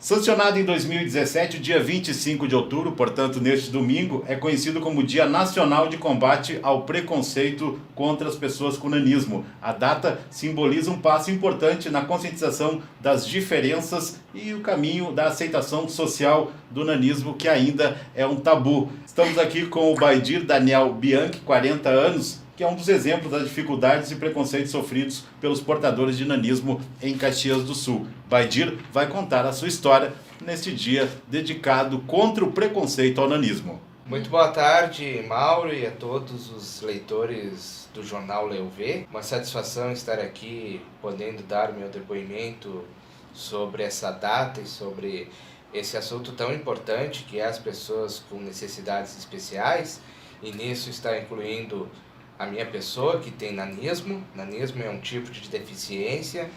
Sancionado em 2017, o dia 25 de outubro, portanto neste domingo, é conhecido como Dia Nacional de Combate ao Preconceito contra as Pessoas com Nanismo. A data simboliza um passo importante na conscientização das diferenças e o caminho da aceitação social do nanismo, que ainda é um tabu. Estamos aqui com o Baidir Daniel Bianchi, 40 anos, que é um dos exemplos das dificuldades e preconceitos sofridos pelos portadores de nanismo em Caxias do Sul. Baidir vai contar a sua história neste dia dedicado contra o preconceito ao nanismo. Muito boa tarde, Mauro, e a todos os leitores do jornal Leu Vê. Uma satisfação estar aqui podendo dar meu depoimento sobre essa data e sobre esse assunto tão importante que é as pessoas com necessidades especiais, e nisso está incluindo a minha pessoa, que tem nanismo. Nanismo é um tipo de deficiência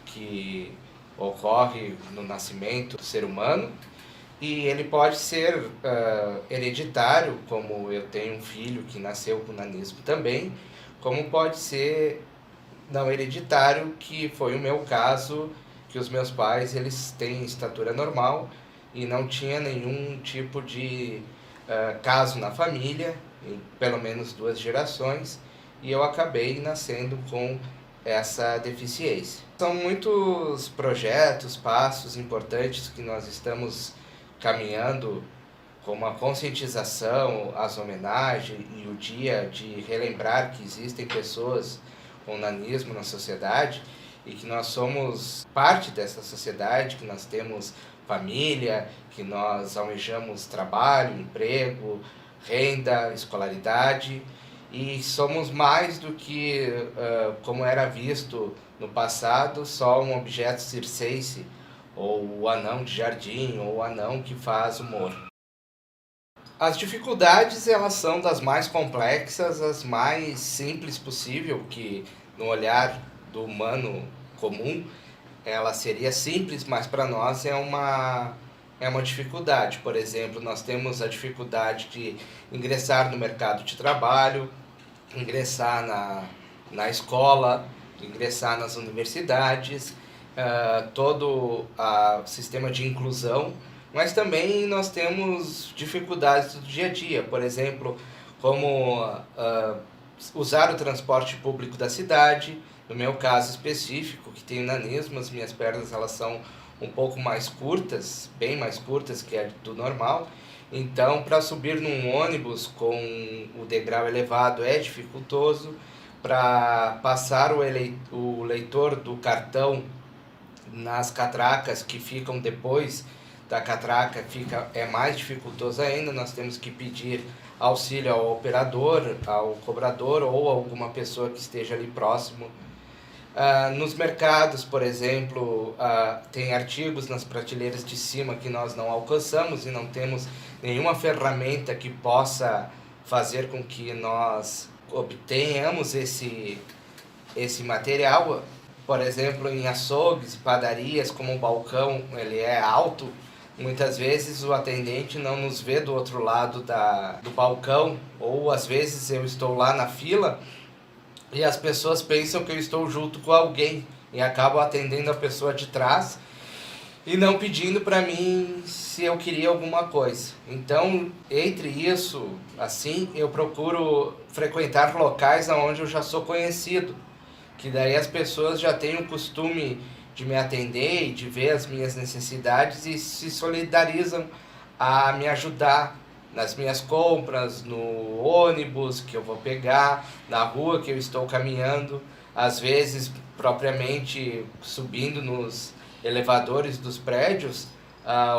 que ocorre no nascimento do ser humano e ele pode ser hereditário, como eu tenho um filho que nasceu com nanismo também, como pode ser não hereditário, que foi o meu caso, que os meus pais eles têm estatura normal e não tinha nenhum tipo de caso na família, em pelo menos 2 gerações, e eu acabei nascendo com essa deficiência. São muitos projetos, passos importantes que nós estamos caminhando, como a conscientização, as homenagens e o dia de relembrar que existem pessoas com nanismo na sociedade e que nós somos parte dessa sociedade, que nós temos família, que nós almejamos trabalho, emprego, renda, escolaridade, e somos mais do que, como era visto no passado, só um objeto circense, ou o anão de jardim, ou o anão que faz humor. As dificuldades, elas são das mais complexas, as mais simples possível, que no olhar do humano comum, ela seria simples, mas para nós é uma dificuldade. Por exemplo, nós temos a dificuldade de ingressar no mercado de trabalho, ingressar na escola, ingressar nas universidades, todo o sistema de inclusão, mas também nós temos dificuldades do dia a dia, por exemplo, como usar o transporte público da cidade. No meu caso específico, que tenho nanismo, as minhas pernas elas são um pouco mais curtas, bem mais curtas que a do normal. Então, para subir num ônibus com o degrau elevado é dificultoso. Para passar o leitor do cartão nas catracas que ficam depois da catraca é mais dificultoso ainda. Nós temos que pedir auxílio ao operador, ao cobrador ou alguma pessoa que esteja ali próximo. Nos mercados, por exemplo, tem artigos nas prateleiras de cima que nós não alcançamos e não temos nenhuma ferramenta que possa fazer com que nós obtenhamos esse material. Por exemplo, em açougues e padarias, como o balcão ele é alto, muitas vezes o atendente não nos vê do outro lado do balcão, ou às vezes eu estou lá na fila e as pessoas pensam que eu estou junto com alguém e acabam atendendo a pessoa de trás e não pedindo para mim se eu queria alguma coisa. Então, entre isso, assim, eu procuro frequentar locais onde eu já sou conhecido, que daí as pessoas já têm o costume de me atender e de ver as minhas necessidades e se solidarizam a me ajudar nas minhas compras, no ônibus que eu vou pegar, na rua que eu estou caminhando, às vezes propriamente subindo nos elevadores dos prédios.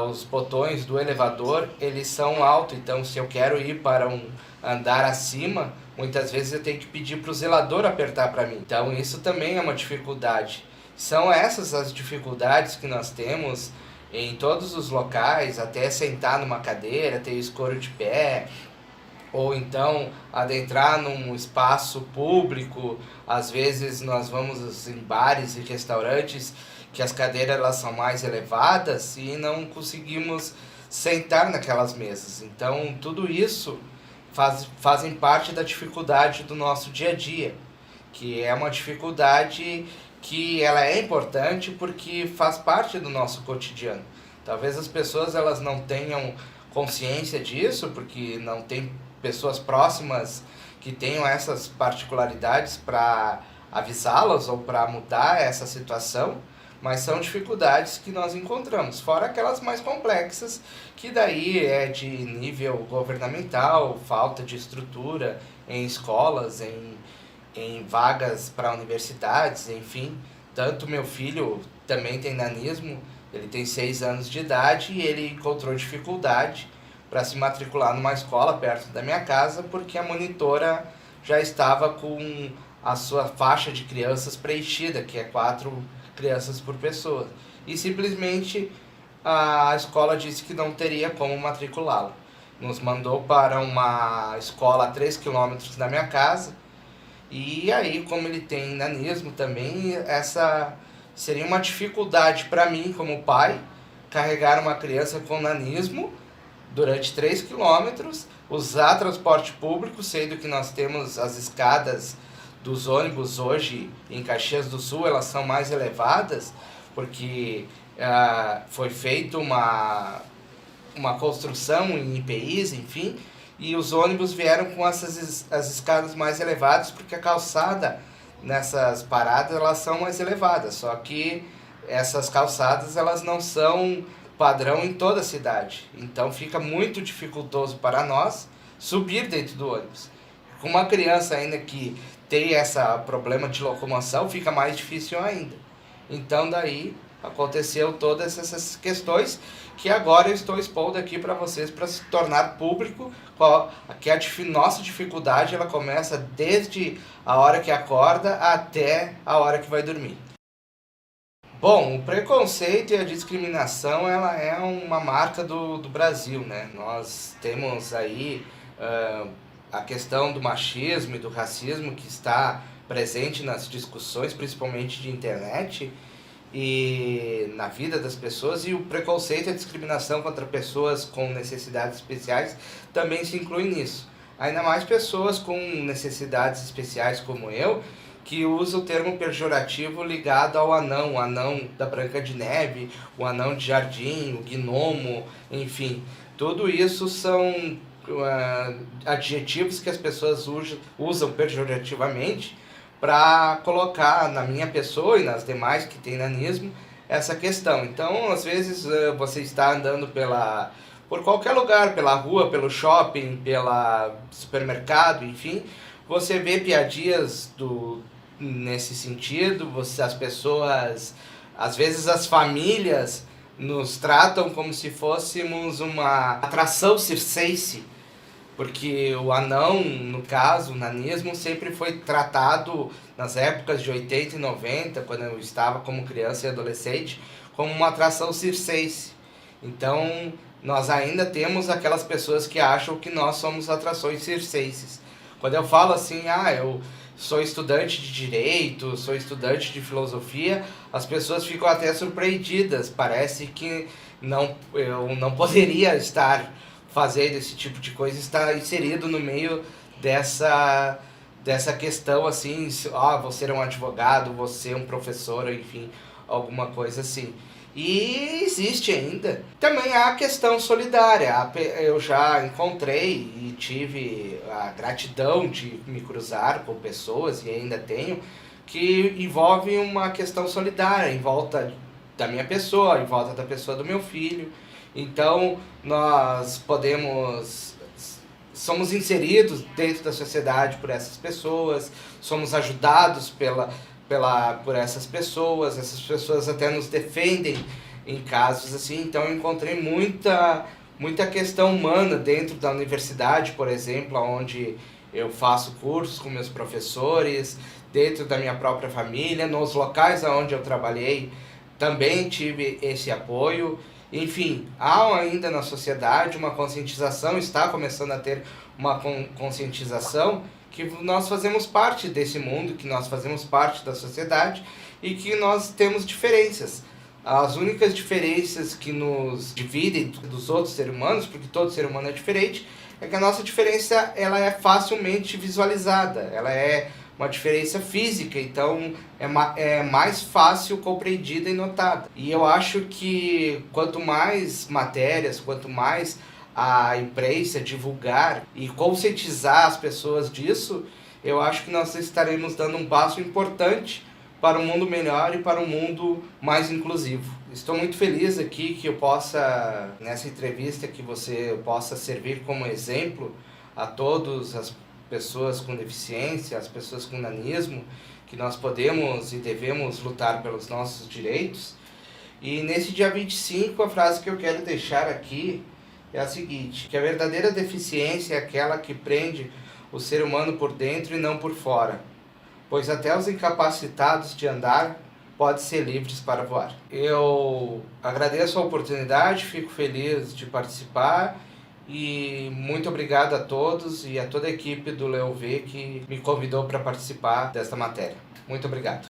Os botões do elevador eles são altos, então se eu quero ir para um andar acima, muitas vezes eu tenho que pedir para o zelador apertar para mim. Então isso também é uma dificuldade. São essas as dificuldades que nós temos em todos os locais, até sentar numa cadeira, ter escoro de pé, ou então adentrar num espaço público. Às vezes nós vamos em bares e restaurantes que as cadeiras elas são mais elevadas e não conseguimos sentar naquelas mesas. Então tudo isso fazem parte da dificuldade do nosso dia a dia, que é uma dificuldade que ela é importante porque faz parte do nosso cotidiano. Talvez as pessoas elas não tenham consciência disso, porque não tem pessoas próximas que tenham essas particularidades para avisá-las ou para mudar essa situação, mas são dificuldades que nós encontramos, fora aquelas mais complexas, que daí é de nível governamental, falta de estrutura em escolas, em vagas para universidades, enfim. Tanto meu filho também tem nanismo, ele tem 6 anos de idade e ele encontrou dificuldade para se matricular numa escola perto da minha casa, porque a monitora já estava com a sua faixa de crianças preenchida, que é 4 crianças por pessoa. E simplesmente a escola disse que não teria como matriculá-lo. Nos mandou para uma escola a 3 quilômetros da minha casa. E aí, como ele tem nanismo também, essa seria uma dificuldade para mim, como pai, carregar uma criança com nanismo durante 3 quilômetros, usar transporte público, sendo que nós temos as escadas dos ônibus hoje em Caxias do Sul, elas são mais elevadas, porque foi feita uma construção em IPIs, enfim, e os ônibus vieram com as escadas mais elevadas, porque a calçada nessas paradas elas são mais elevadas, só que essas calçadas elas não são padrão em toda a cidade, então fica muito dificultoso para nós subir dentro do ônibus. Com uma criança ainda que tem esse problema de locomoção, fica mais difícil ainda. Então daí aconteceu todas essas questões que agora eu estou expondo aqui para vocês, para se tornar público, que a nossa dificuldade ela começa desde a hora que acorda até a hora que vai dormir. Bom, o preconceito e a discriminação ela é uma marca do Brasil, né? Nós temos aí a questão do machismo e do racismo que está presente nas discussões, principalmente de internet, e na vida das pessoas, e o preconceito e a discriminação contra pessoas com necessidades especiais também se inclui nisso. Ainda mais pessoas com necessidades especiais como eu, que usa o termo pejorativo ligado ao anão, o anão da Branca de Neve, o anão de jardim, o gnomo, enfim. Tudo isso são adjetivos que as pessoas usam pejorativamente para colocar na minha pessoa e nas demais que têm nanismo essa questão. Então, às vezes, você está andando por qualquer lugar, pela rua, pelo shopping, pelo supermercado, enfim, você vê piadinhas nesse sentido, as pessoas, às vezes as famílias nos tratam como se fôssemos uma atração circense, porque o anão, no caso, o nanismo, sempre foi tratado nas épocas de 80 e 90, quando eu estava como criança e adolescente, como uma atração circense. Então, nós ainda temos aquelas pessoas que acham que nós somos atrações circenses. Quando eu falo assim, eu sou estudante de direito, sou estudante de filosofia, as pessoas ficam até surpreendidas. Parece que eu não poderia estar fazendo esse tipo de coisa, estar inserido no meio dessa questão assim, vou ser um advogado, vou ser um professor, enfim, alguma coisa assim. E existe ainda. Também há a questão solidária. Eu já encontrei e tive a gratidão de me cruzar com pessoas, e ainda tenho, que envolve uma questão solidária em volta da minha pessoa, em volta da pessoa do meu filho. Então, nós somos inseridos dentro da sociedade por essas pessoas, somos ajudados por essas pessoas até nos defendem em casos assim. Então eu encontrei muita questão humana dentro da universidade, por exemplo, onde eu faço cursos com meus professores, dentro da minha própria família, nos locais onde eu trabalhei, também tive esse apoio. Enfim, há ainda na sociedade uma conscientização, está começando a ter uma conscientização que nós fazemos parte desse mundo, que nós fazemos parte da sociedade e que nós temos diferenças. As únicas diferenças que nos dividem dos outros seres humanos, porque todo ser humano é diferente, é que a nossa diferença ela é facilmente visualizada, ela é uma diferença física, então é mais fácil compreendida e notada. E eu acho que quanto mais matérias, quanto mais a imprensa divulgar e conscientizar as pessoas disso, eu acho que nós estaremos dando um passo importante para um mundo melhor e para um mundo mais inclusivo. Estou muito feliz aqui que eu possa, nessa entrevista, que você possa servir como exemplo a todas as pessoas com deficiência, as pessoas com nanismo, que nós podemos e devemos lutar pelos nossos direitos. E nesse dia 25, a frase que eu quero deixar aqui é a seguinte, que a verdadeira deficiência é aquela que prende o ser humano por dentro e não por fora, pois até os incapacitados de andar podem ser livres para voar. Eu agradeço a oportunidade, fico feliz de participar e muito obrigado a todos e a toda a equipe do Leuv que me convidou para participar desta matéria. Muito obrigado.